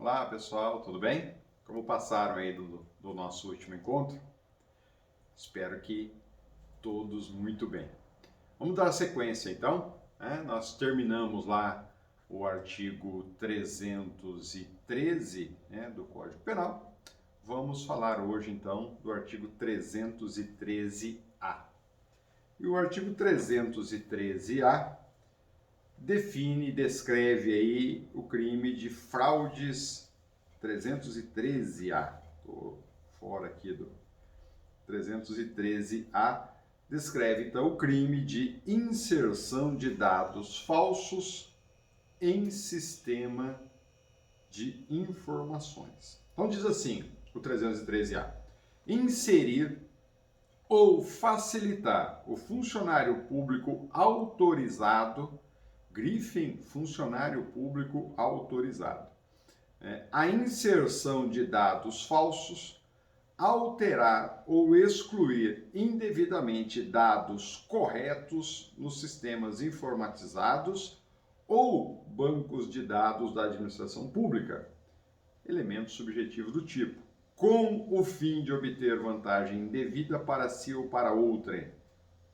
Olá pessoal, tudo bem? Como passaram aí do nosso último encontro? Espero que todos muito bem. Vamos dar sequência então, né? Nós terminamos lá o artigo 313, né, do Código Penal. Vamos falar hoje então do artigo 313-A. E o artigo 313-A define, descreve aí o crime de fraudes. 313-A, estou fora aqui do 313-A, descreve então o crime de inserção de dados falsos em sistema de informações. Então diz assim, o 313-A: inserir ou facilitar o funcionário público autorizado, grifem funcionário público autorizado, a inserção de dados falsos, alterar ou excluir indevidamente dados corretos nos sistemas informatizados ou bancos de dados da administração pública, elemento subjetivo do tipo, com o fim de obter vantagem indevida para si ou para outrem,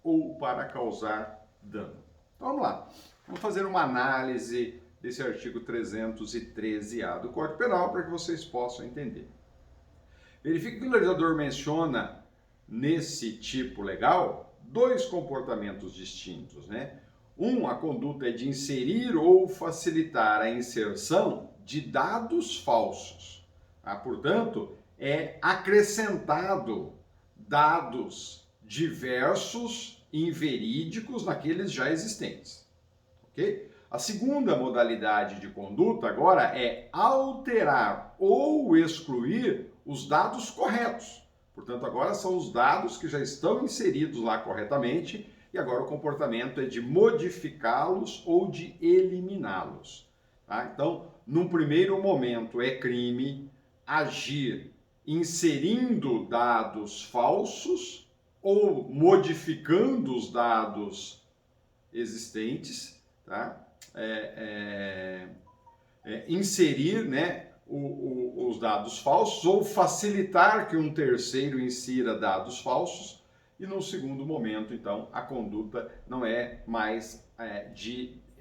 ou para causar dano. Então vamos lá, vamos fazer uma análise desse artigo 313-A do Código Penal para que vocês possam entender. Verifique que o legislador menciona nesse tipo legal dois comportamentos distintos, né? A conduta é de inserir ou facilitar a inserção de dados falsos. Portanto, é acrescentado dados diversos, inverídicos naqueles já existentes. Ok? A segunda modalidade de conduta agora é alterar ou excluir os dados corretos. Portanto, agora são os dados que já estão inseridos lá corretamente e agora o comportamento é de modificá-los ou de eliminá-los. Tá? Então, num primeiro momento é crime agir inserindo dados falsos ou modificando os dados existentes, tá? Inserir, né, os dados falsos ou facilitar que um terceiro insira dados falsos. E no segundo momento, então, a conduta não é mais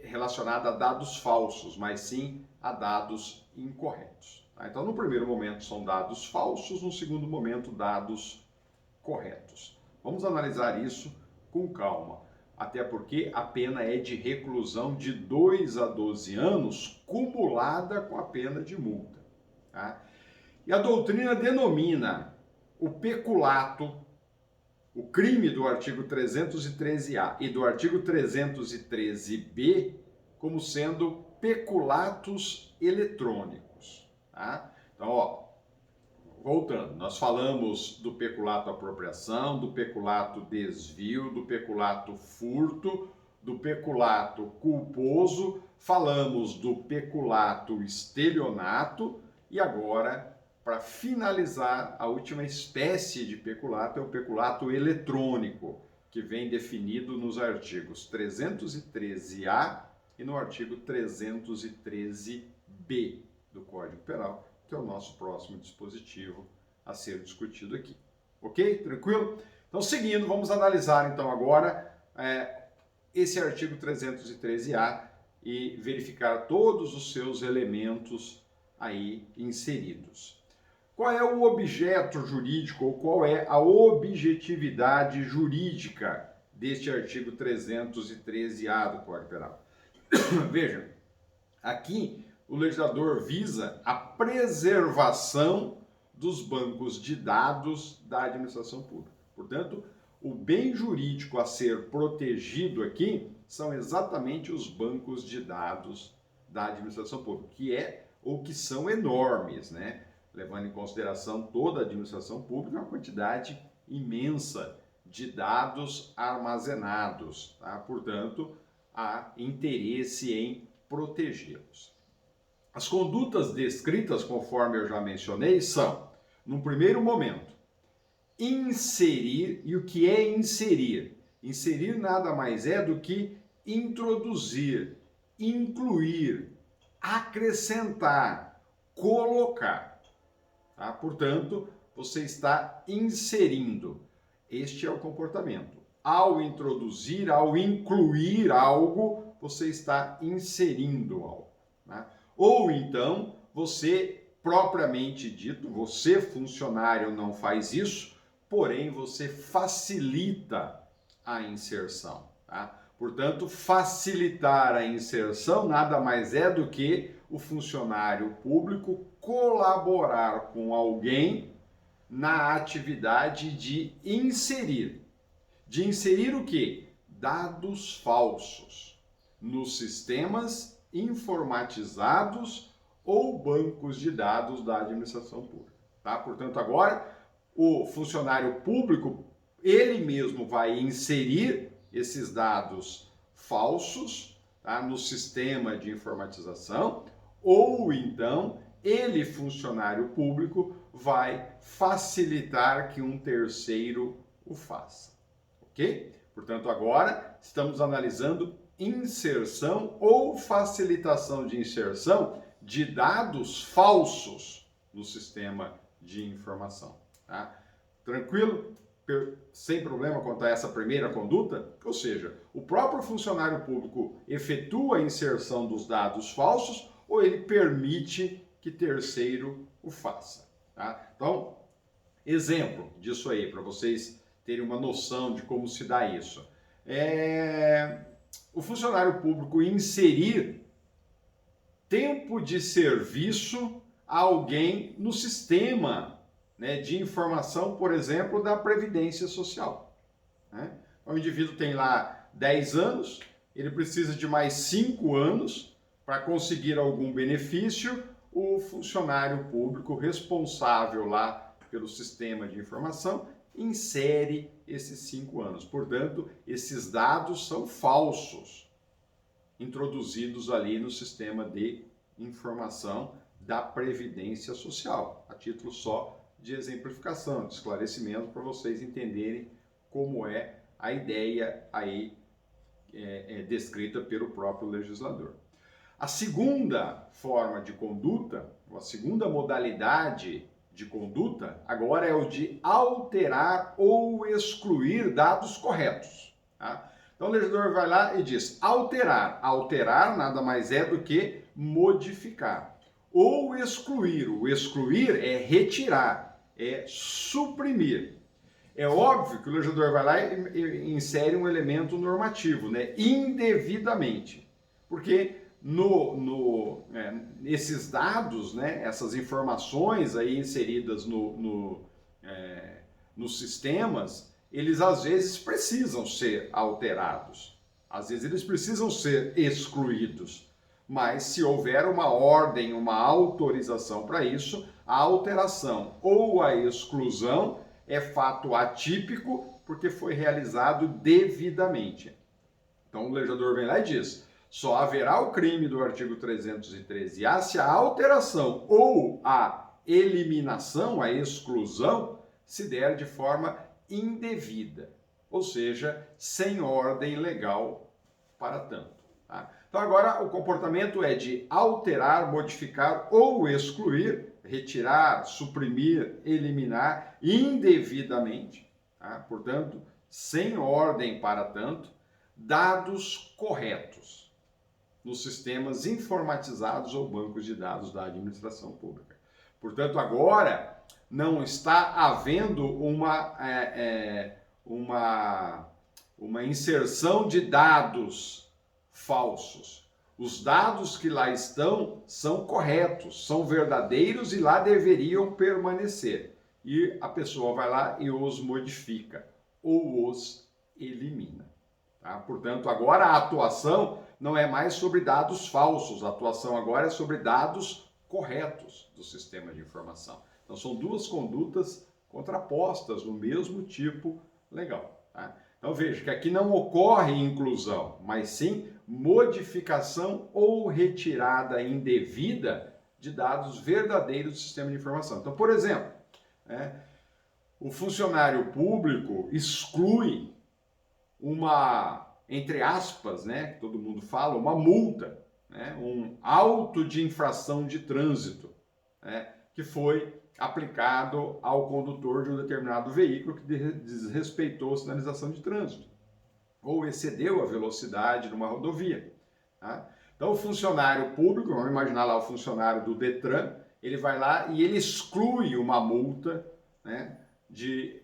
relacionada a dados falsos, mas sim a dados incorretos. Tá? Então, no primeiro momento são dados falsos, no segundo momento dados corretos. Vamos analisar isso com calma. Até porque a pena é de reclusão de 2 a 12 anos, cumulada com a pena de multa. Tá? E a doutrina denomina o peculato, o crime do artigo 313-A e do artigo 313-B, como sendo peculatos eletrônicos. Tá? Então, voltando, nós falamos do peculato apropriação, do peculato desvio, do peculato furto, do peculato culposo, falamos do peculato estelionato e agora, para finalizar, a última espécie de peculato é o peculato eletrônico, que vem definido nos artigos 313-A e no artigo 313-B do Código Penal, que é o nosso próximo dispositivo a ser discutido aqui. Ok? Tranquilo? Então, seguindo, vamos analisar então agora esse artigo 313-A e verificar todos os seus elementos aí inseridos. Qual é o objeto jurídico ou qual é a objetividade jurídica deste artigo 313-A do Código Penal? Vejam, aqui o legislador visa a preservação dos bancos de dados da administração pública. Portanto, o bem jurídico a ser protegido aqui são exatamente os bancos de dados da administração pública, que são enormes, né? Levando em consideração toda a administração pública, uma quantidade imensa de dados armazenados, tá? Portanto, há interesse em protegê-los. As condutas descritas, conforme eu já mencionei, são, num primeiro momento, inserir. E o que é inserir? Inserir nada mais é do que introduzir, incluir, acrescentar colocar. Tá? Portanto, você está inserindo. Este é o comportamento. Ao introduzir, ao incluir algo, você está inserindo algo. Né? Ou então, você, propriamente dito, você, funcionário, não faz isso, porém, você facilita a inserção. Tá? Portanto, facilitar a inserção nada mais é do que o funcionário público colaborar com alguém na atividade de inserir. De inserir o quê? Dados falsos nos sistemas informatizados ou bancos de dados da administração pública. Tá? Portanto, agora o funcionário público, ele mesmo vai inserir esses dados falsos, tá, no sistema de informatização, ou então ele, funcionário público, vai facilitar que um terceiro o faça. Ok? Portanto, agora estamos analisando inserção ou facilitação de inserção de dados falsos no sistema de informação. Tá? Tranquilo? Sem problema quanto a essa primeira conduta? Ou seja, o próprio funcionário público efetua a inserção dos dados falsos ou ele permite que terceiro o faça. Tá? Então, exemplo disso aí, para vocês terem uma noção de como se dá isso. O funcionário público inserir tempo de serviço a alguém no sistema, né, de informação, por exemplo, da Previdência Social. Né? O indivíduo tem lá 10 anos, ele precisa de mais 5 anos para conseguir algum benefício, o funcionário público responsável lá pelo sistema de informação insere esses 5 anos. Portanto, esses dados são falsos, introduzidos ali no sistema de informação da Previdência Social, a título só de exemplificação, de esclarecimento, para vocês entenderem como é a ideia aí descrita pelo próprio legislador. A segunda forma de conduta, a segunda modalidade de conduta, agora é o de alterar ou excluir dados corretos. Tá? Então o legislador vai lá e diz alterar. Alterar nada mais é do que modificar. Ou excluir. O excluir é retirar, é suprimir. É óbvio que o legislador vai lá e insere um elemento normativo, né? Indevidamente. Porque esses dados, né, essas informações aí inseridas nos sistemas, eles às vezes precisam ser alterados, às vezes eles precisam ser excluídos, mas se houver uma ordem, uma autorização para isso, a alteração ou a exclusão é fato atípico porque foi realizado devidamente. Então o legislador vem lá e diz: só haverá o crime do artigo 313-A se a alteração ou a eliminação, a exclusão, se der de forma indevida, ou seja, sem ordem legal para tanto. Tá? Então agora o comportamento é de alterar, modificar ou excluir, retirar, suprimir, eliminar indevidamente, tá? Portanto, sem ordem para tanto, dados corretos nos sistemas informatizados ou bancos de dados da administração pública. Portanto, agora não está havendo uma inserção de dados falsos. Os dados que lá estão são corretos, são verdadeiros e lá deveriam permanecer. E a pessoa vai lá e os modifica ou os elimina. Tá? Portanto, agora a atuação não é mais sobre dados falsos, a atuação agora é sobre dados corretos do sistema de informação. Então, são duas condutas contrapostas no mesmo tipo legal. Tá? Então, veja que aqui não ocorre inclusão, mas sim modificação ou retirada indevida de dados verdadeiros do sistema de informação. Então, por exemplo, o funcionário público exclui uma, entre aspas, né, que todo mundo fala, uma multa, né, um auto de infração de trânsito, né, que foi aplicado ao condutor de um determinado veículo que desrespeitou a sinalização de trânsito ou excedeu a velocidade numa rodovia. Tá? Então, o funcionário público, vamos imaginar lá o funcionário do Detran, ele vai lá e ele exclui uma multa, né, de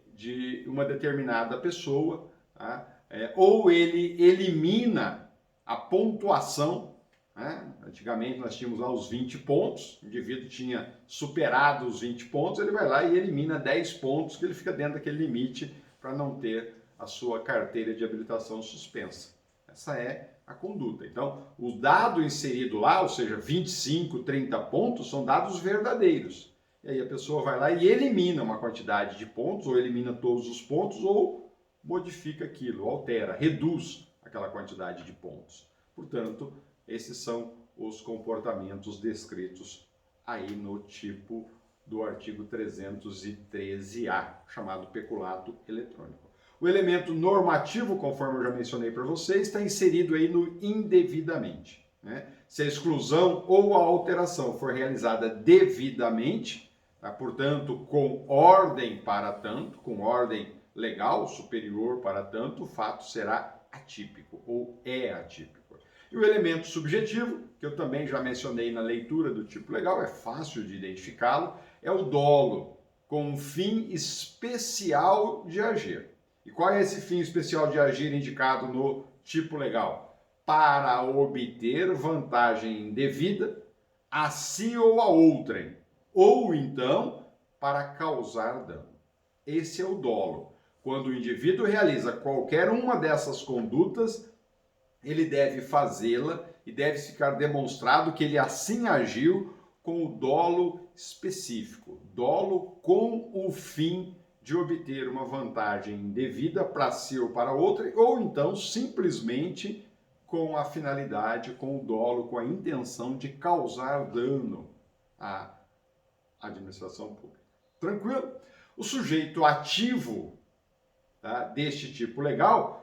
uma determinada pessoa, tá? Ou ele elimina a pontuação, né? Antigamente nós tínhamos lá os 20 pontos, o indivíduo tinha superado os 20 pontos, ele vai lá e elimina 10 pontos, que ele fica dentro daquele limite para não ter a sua carteira de habilitação suspensa. Essa é a conduta. Então, o dado inserido lá, ou seja, 25, 30 pontos, são dados verdadeiros. E aí a pessoa vai lá e elimina uma quantidade de pontos, ou elimina todos os pontos, ou modifica aquilo, altera, reduz aquela quantidade de pontos. Portanto, esses são os comportamentos descritos aí no tipo do artigo 313A, chamado peculato eletrônico. O elemento normativo, conforme eu já mencionei para vocês, está inserido aí no indevidamente, né? Se a exclusão ou a alteração for realizada devidamente, tá? Portanto, com ordem para tanto, com ordem legal superior para tanto, o fato será atípico ou é atípico. E o elemento subjetivo, que eu também já mencionei na leitura do tipo legal, é fácil de identificá-lo, é o dolo, com um fim especial de agir. E qual é esse fim especial de agir indicado no tipo legal? Para obter vantagem indevida a si ou a outrem, ou então para causar dano. Esse é o dolo. Quando o indivíduo realiza qualquer uma dessas condutas, ele deve fazê-la e deve ficar demonstrado que ele assim agiu com o dolo específico, dolo com o fim de obter uma vantagem indevida para si ou para outra, ou então simplesmente com a finalidade, com o dolo, com a intenção de causar dano à administração pública. Tranquilo? O sujeito ativo, tá, deste tipo legal,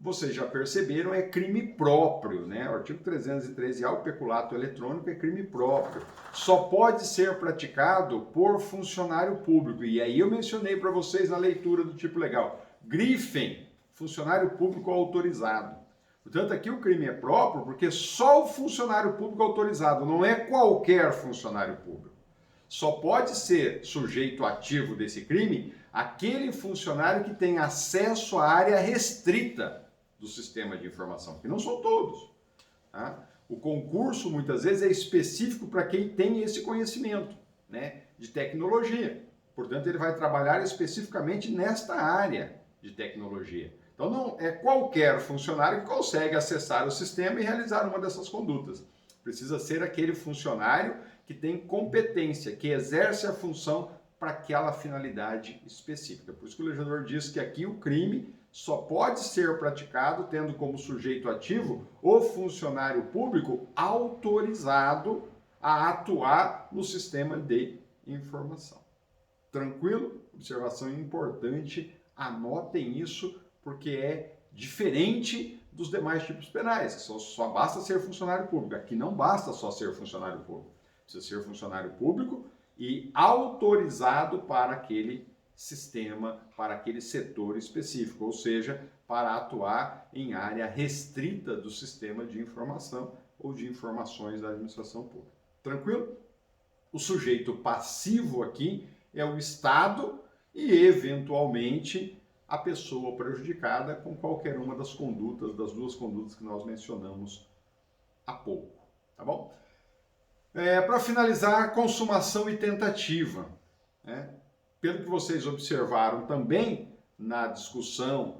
vocês já perceberam, é crime próprio, né? O artigo 313A, o peculato eletrônico, é crime próprio. Só pode ser praticado por funcionário público. E aí eu mencionei para vocês na leitura do tipo legal. Grifem, funcionário público autorizado. Portanto, aqui o crime é próprio porque só o funcionário público autorizado, não é qualquer funcionário público. Só pode ser sujeito ativo desse crime aquele funcionário que tem acesso à área restrita do sistema de informação, que não são todos. Tá? O concurso, muitas vezes, é específico para quem tem esse conhecimento, né, de tecnologia. Portanto, ele vai trabalhar especificamente nesta área de tecnologia. Então, não é qualquer funcionário que consegue acessar o sistema e realizar uma dessas condutas. Precisa ser aquele funcionário que tem competência, que exerce a função para aquela finalidade específica. Por isso que o legislador diz que aqui o crime só pode ser praticado tendo como sujeito ativo o funcionário público autorizado a atuar no sistema de informação. Tranquilo? Observação importante, anotem isso, porque é diferente dos demais tipos penais, que só basta ser funcionário público. Aqui não basta só ser funcionário público. Precisa ser funcionário público e autorizado para aquele sistema, para aquele setor específico, ou seja, para atuar em área restrita do sistema de informação ou de informações da administração pública. Tranquilo? O sujeito passivo aqui é o Estado e, eventualmente, a pessoa prejudicada com qualquer uma das condutas, das duas condutas que nós mencionamos há pouco. Tá bom? Para finalizar, consumação e tentativa, né? Pelo que vocês observaram também na discussão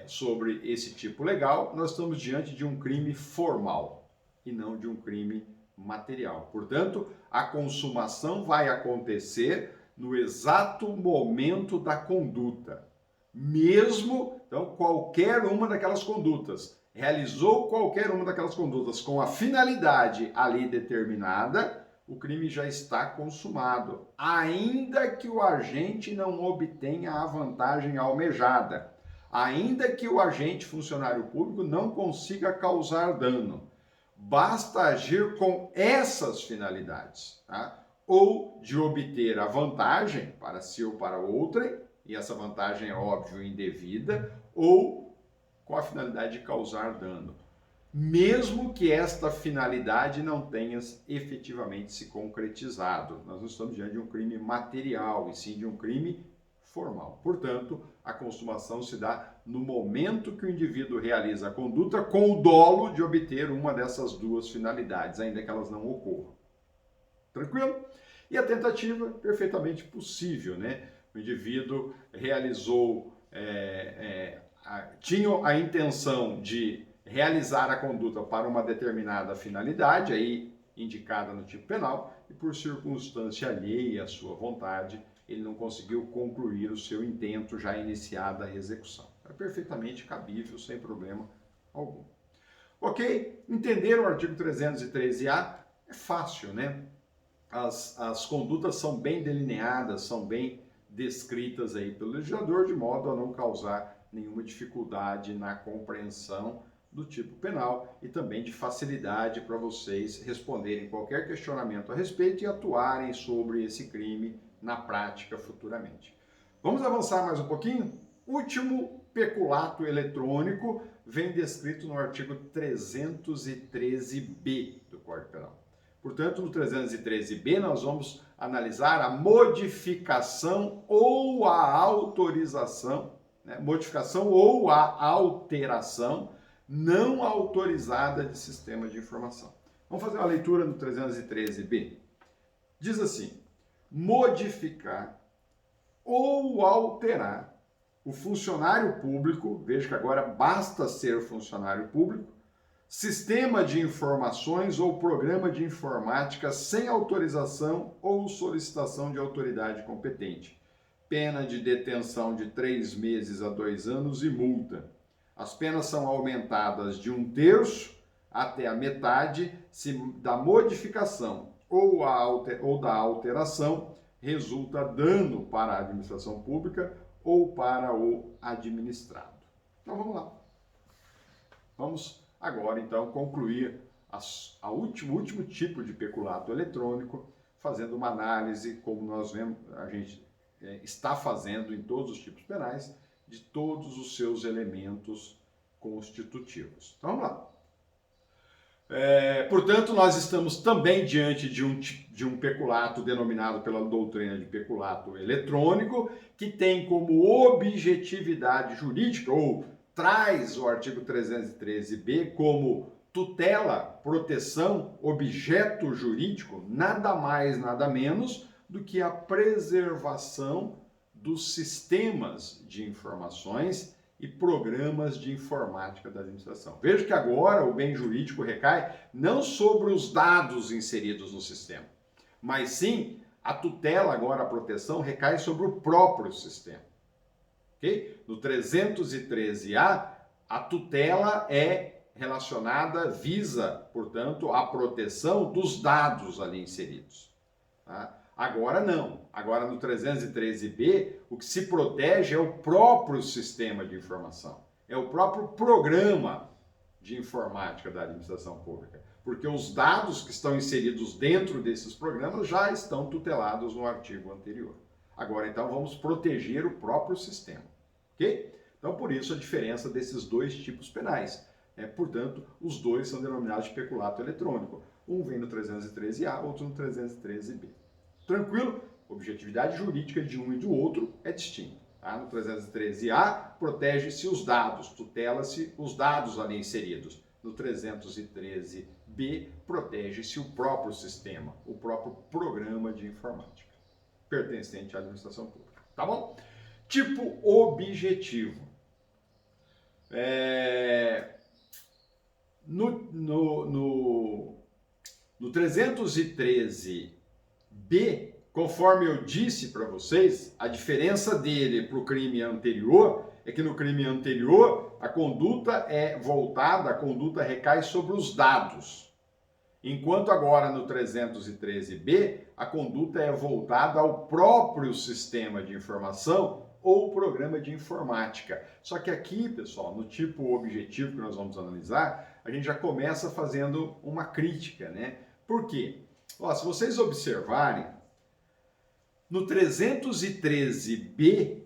sobre esse tipo legal, nós estamos diante de um crime formal e não de um crime material. Portanto, a consumação vai acontecer no exato momento da conduta. Mesmo, então, qualquer uma daquelas condutas, realizou qualquer uma daquelas condutas com a finalidade ali determinada, o crime já está consumado, ainda que o agente não obtenha a vantagem almejada, ainda que o agente funcionário público não consiga causar dano. Basta agir com essas finalidades, tá? ou de obter a vantagem para si ou para outrem, e essa vantagem é óbvio indevida, ou com a finalidade de causar dano, mesmo que esta finalidade não tenha efetivamente se concretizado. Nós não estamos diante de um crime material, e sim de um crime formal. Portanto, a consumação se dá no momento que o indivíduo realiza a conduta com o dolo de obter uma dessas duas finalidades, ainda que elas não ocorram. Tranquilo? E a tentativa, perfeitamente possível, né? O indivíduo realizou, tinha a intenção de realizar a conduta para uma determinada finalidade, aí indicada no tipo penal, e por circunstância alheia à sua vontade, ele não conseguiu concluir o seu intento já iniciada a execução. É perfeitamente cabível, sem problema algum. Ok? Entender o artigo 313-A é fácil, né? As condutas são bem delineadas, são bem descritas aí pelo legislador, de modo a não causar nenhuma dificuldade na compreensão do tipo penal e também de facilidade para vocês responderem qualquer questionamento a respeito e atuarem sobre esse crime na prática futuramente. Vamos avançar mais um pouquinho? Último peculato eletrônico vem descrito no artigo 313-B do Código Penal. Portanto, no 313-B nós vamos analisar a modificação ou a autorização, né? Modificação ou a alteração não autorizada de sistema de informação. Vamos fazer uma leitura no 313-B. Diz assim: modificar ou alterar o funcionário público, veja que agora basta ser funcionário público, sistema de informações ou programa de informática sem autorização ou solicitação de autoridade competente. Pena de detenção de 3 meses a 2 anos e multa. As penas são aumentadas de 1/3 até a metade se da modificação ou da alteração resulta dano para a administração pública ou para o administrado. Então vamos lá. Vamos agora então concluir o último tipo de peculato eletrônico, fazendo uma análise, como nós vemos, a gente está fazendo em todos os tipos penais, de todos os seus elementos constitutivos. Então vamos lá. Portanto, nós estamos também diante de um peculato denominado pela doutrina de peculato eletrônico, que tem como objetividade jurídica, ou traz o artigo 313-B como tutela, proteção, objeto jurídico, nada mais, nada menos do que a preservação dos sistemas de informações e programas de informática da administração. Veja que agora o bem jurídico recai não sobre os dados inseridos no sistema, mas sim a tutela, agora a proteção, recai sobre o próprio sistema. Okay? No 313-A, a tutela é relacionada, visa, portanto, a proteção dos dados ali inseridos. Tá? Agora não. Agora no 313-B, o que se protege é o próprio sistema de informação. É o próprio programa de informática da administração pública. Porque os dados que estão inseridos dentro desses programas já estão tutelados no artigo anterior. Agora, então, vamos proteger o próprio sistema. Ok? Então, por isso, a diferença desses dois tipos penais. Portanto, os dois são denominados de peculato eletrônico. Um vem no 313-A, outro no 313-B. Tranquilo? Objetividade jurídica de um e do outro é distinta. Tá? No 313-A, protege-se os dados, tutela-se os dados ali inseridos. No 313-B, protege-se o próprio sistema, o próprio programa de informática, pertencente à administração pública. Tá bom? Tipo objetivo. No 313-B, conforme eu disse para vocês, a diferença dele para o crime anterior é que no crime anterior a conduta é voltada, a conduta recai sobre os dados. Enquanto agora no 313-B, a conduta é voltada ao próprio sistema de informação ou programa de informática. Só que aqui, pessoal, no tipo objetivo que nós vamos analisar, a gente já começa fazendo uma crítica, né? Por quê? Se vocês observarem, No 313B,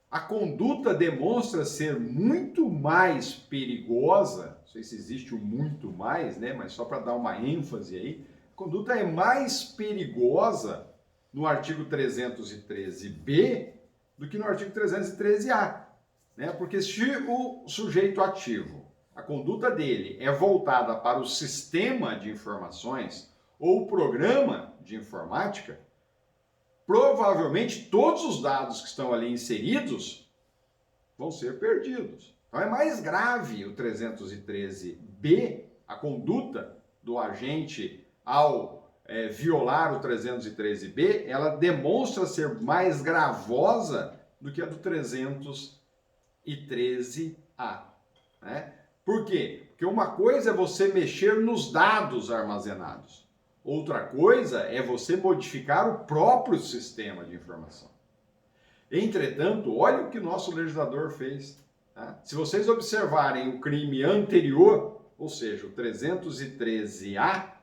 a conduta demonstra ser muito mais perigosa, não sei se existe o muito mais, né, mas só para dar uma ênfase aí, a conduta é mais perigosa no artigo 313B do que no artigo 313A, né? Porque se o sujeito ativo, a conduta dele é voltada para o sistema de informações ou o programa de informática, provavelmente todos os dados que estão ali inseridos vão ser perdidos. Então é mais grave o 313B, a conduta do agente ao violar o 313B, ela demonstra ser mais gravosa do que a do 313A. Né? Por quê? Porque uma coisa é você mexer nos dados armazenados. Outra coisa é você modificar o próprio sistema de informação. Entretanto, olha o que nosso legislador fez. Tá? Se vocês observarem o crime anterior, ou seja, o 313A,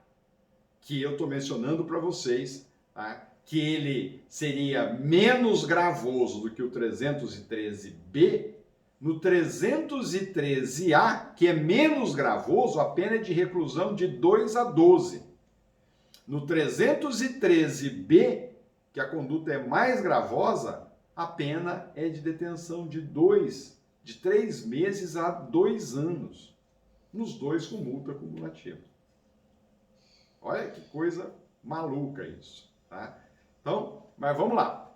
que eu estou mencionando para vocês, tá? Que ele seria menos gravoso do que o 313B, no 313A, que é menos gravoso, a pena é de reclusão de 2 a 12. No 313B, que a conduta é mais gravosa, a pena é de detenção de 3 meses a 2 anos. Nos dois com multa cumulativa. Olha que coisa maluca isso, tá? Então, mas vamos lá.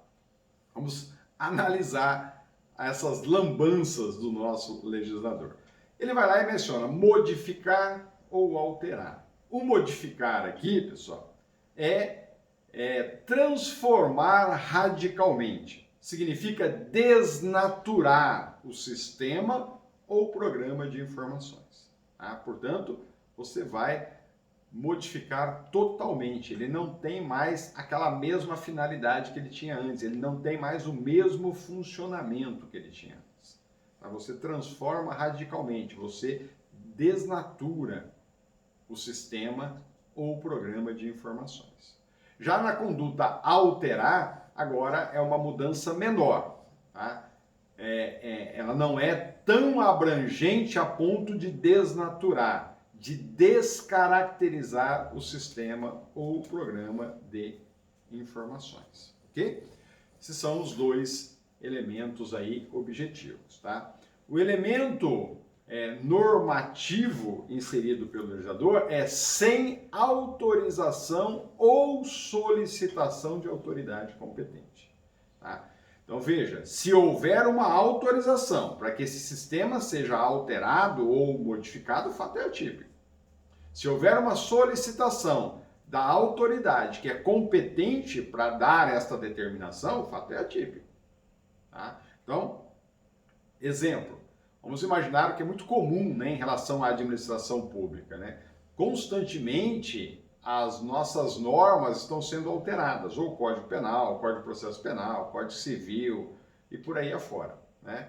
Vamos analisar essas lambanças do nosso legislador. Ele vai lá e menciona modificar ou alterar. O modificar aqui, pessoal, é transformar radicalmente. Significa desnaturar o sistema ou programa de informações. Tá? Portanto, você vai modificar totalmente. Ele não tem mais aquela mesma finalidade que ele tinha antes. Ele não tem mais o mesmo funcionamento que ele tinha antes. Tá? Você transforma radicalmente. Você desnatura o sistema ou o programa de informações. Já na conduta alterar, agora é uma mudança menor. Tá? Ela não é tão abrangente a ponto de desnaturar, de descaracterizar o sistema ou o programa de informações, ok? Esses são os dois elementos aí objetivos, tá? O elemento normativo inserido pelo legislador é sem autorização ou solicitação de autoridade competente, tá? Então veja, se houver uma autorização para que esse sistema seja alterado ou modificado, o fato é atípico. Se houver uma solicitação da autoridade que é competente para dar esta determinação, o fato é atípico. Tá? Então, exemplo, vamos imaginar o que é muito comum, né, em relação à administração pública. Né? Constantemente, as nossas normas estão sendo alteradas, ou o Código Penal, o Código de Processo Penal, o Código Civil e por aí afora. Né?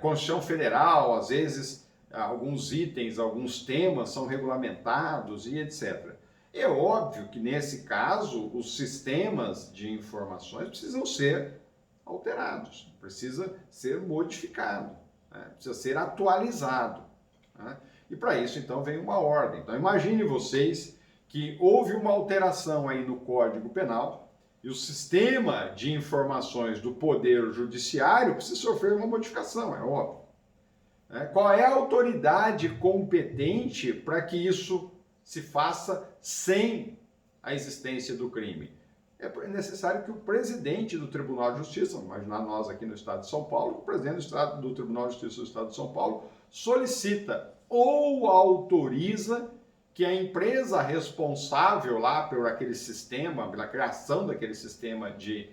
Constituição Federal, às vezes, alguns itens, alguns temas são regulamentados e etc. É óbvio que, nesse caso, os sistemas de informações precisam ser alterados, precisa ser modificado, né? Precisa ser atualizado. Né? E para isso, então, vem uma ordem. Então, imagine vocês que houve uma alteração aí no Código Penal e o sistema de informações do Poder Judiciário precisa sofrer uma modificação, é óbvio. Qual é a autoridade competente para que isso se faça sem a existência do crime? É necessário que o presidente do Tribunal de Justiça, vamos imaginar nós aqui no Estado de São Paulo, o presidente do Tribunal de Justiça do Estado de São Paulo solicita ou autoriza que a empresa responsável lá por aquele sistema, pela criação daquele sistema de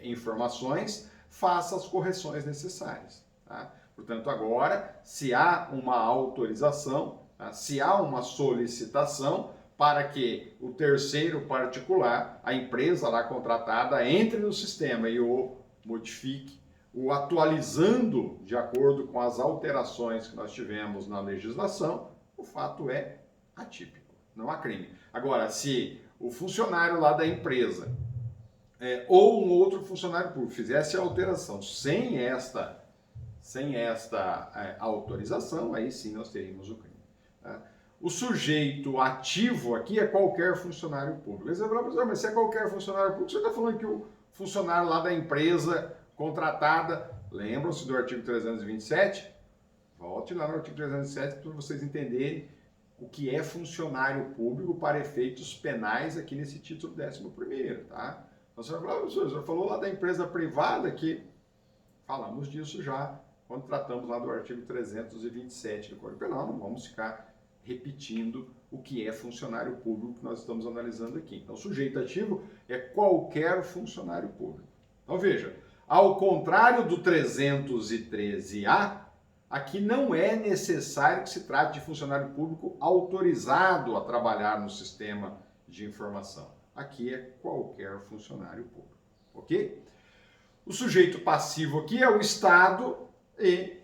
informações, faça as correções necessárias. Tá? Portanto, agora, se há uma autorização, tá? Se há uma solicitação para que o terceiro particular, a empresa lá contratada, entre no sistema e o modifique, o atualizando de acordo com as alterações que nós tivemos na legislação, o fato é atípico, não há crime. Agora, se o funcionário lá da empresa ou um outro funcionário público fizesse a alteração sem esta autorização, aí sim nós teríamos o crime. Tá? O sujeito ativo aqui é qualquer funcionário público. Você vai falar, professor, mas se é qualquer funcionário público, você está falando que o funcionário lá da empresa contratada, lembram-se do artigo 327? Volte lá no artigo 307 para vocês entenderem o que é funcionário público para efeitos penais aqui nesse título 11º, tá? Então você vai falar, professor, você falou lá da empresa privada que falamos disso já quando tratamos lá do artigo 327 do Código Penal, não vamos ficar repetindo o que é funcionário público que nós estamos analisando aqui. Então, sujeito ativo é qualquer funcionário público. Então, veja, ao contrário do 313A, aqui não é necessário que se trate de funcionário público autorizado a trabalhar no sistema de informação. Aqui é qualquer funcionário público, ok? O sujeito passivo aqui é o Estado e,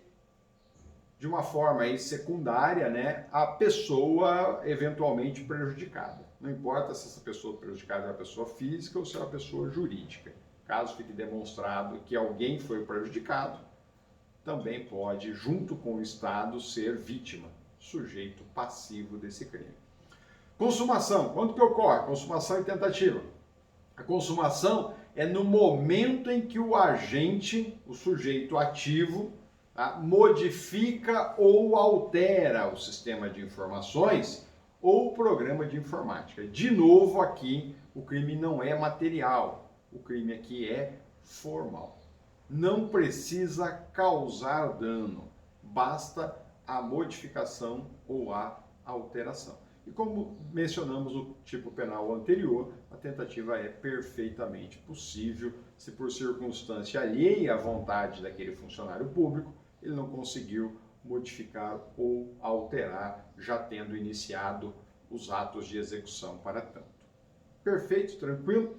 de uma forma aí secundária, né, a pessoa eventualmente prejudicada. Não importa se essa pessoa prejudicada é uma pessoa física ou se é uma pessoa jurídica. Caso fique demonstrado que alguém foi prejudicado, também pode, junto com o Estado, ser vítima, sujeito passivo desse crime. Consumação. Quando que ocorre? Consumação e tentativa. A consumação é no momento em que o agente, o sujeito ativo, tá, modifica ou altera o sistema de informações ou o programa de informática. De novo, aqui, o crime não é material, o crime aqui é formal. Não precisa causar dano, basta a modificação ou a alteração. E como mencionamos no tipo penal anterior, a tentativa é perfeitamente possível se por circunstância alheia à vontade daquele funcionário público, ele não conseguiu modificar ou alterar, já tendo iniciado os atos de execução para tanto. Perfeito? Tranquilo?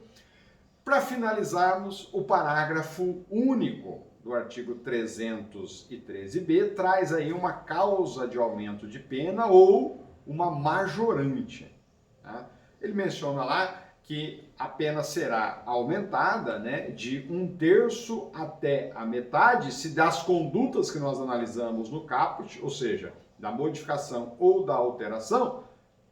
Para finalizarmos, o parágrafo único do artigo 313b traz aí uma causa de aumento de pena ou uma majorante. Tá? Ele menciona lá que a pena será aumentada, né, de 1/3 até a metade se das condutas que nós analisamos no caput, ou seja, da modificação ou da alteração,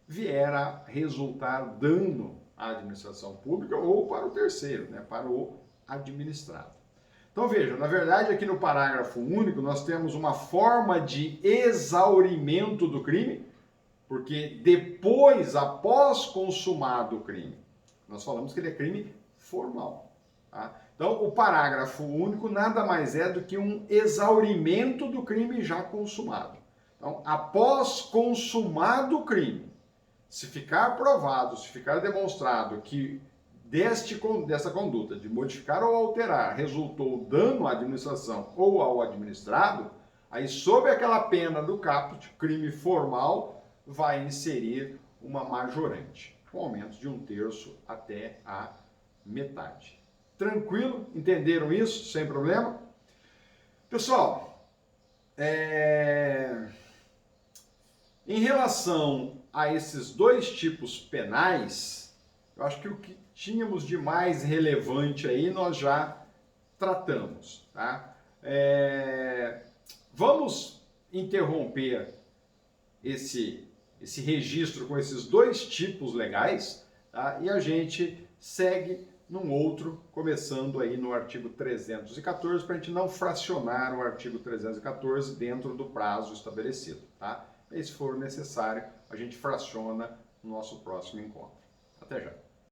vier a resultar dano à administração pública ou para o terceiro, né, para o administrado. Então veja, na verdade aqui no parágrafo único nós temos uma forma de exaurimento do crime, porque depois, após consumado o crime, nós falamos que ele é crime formal. Tá? Então o parágrafo único nada mais é do que um exaurimento do crime já consumado. Então, após consumado o crime, se ficar provado, se ficar demonstrado que dessa conduta de modificar ou alterar resultou dano à administração ou ao administrado, aí sob aquela pena do caput, crime formal, vai inserir uma majorante, com aumento de 1/3 até a metade. Tranquilo? Entenderam isso? Sem problema? Pessoal, em relação a esses dois tipos penais, eu acho que o que tínhamos de mais relevante aí nós já tratamos, tá? Vamos interromper esse registro com esses dois tipos legais, tá? E a gente segue num outro, começando aí no artigo 314, para a gente não fracionar o artigo 314 dentro do prazo estabelecido, tá? E se for necessário, a gente fraciona no nosso próximo encontro. Até já!